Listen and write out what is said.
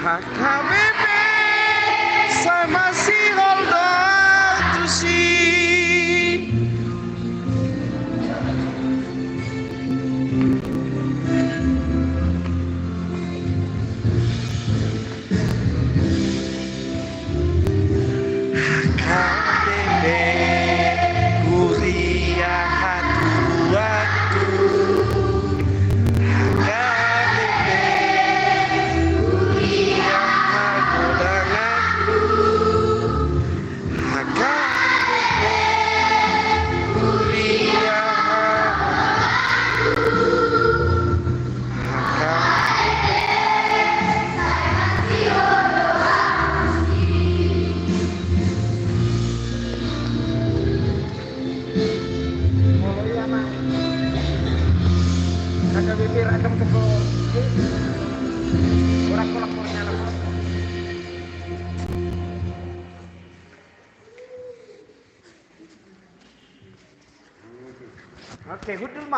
HKBP, saya masih hold on to see. HKBP, kuliah waktu. HKBP rakam teko ora kolak-kolaknya lah. Oke, hudul mah.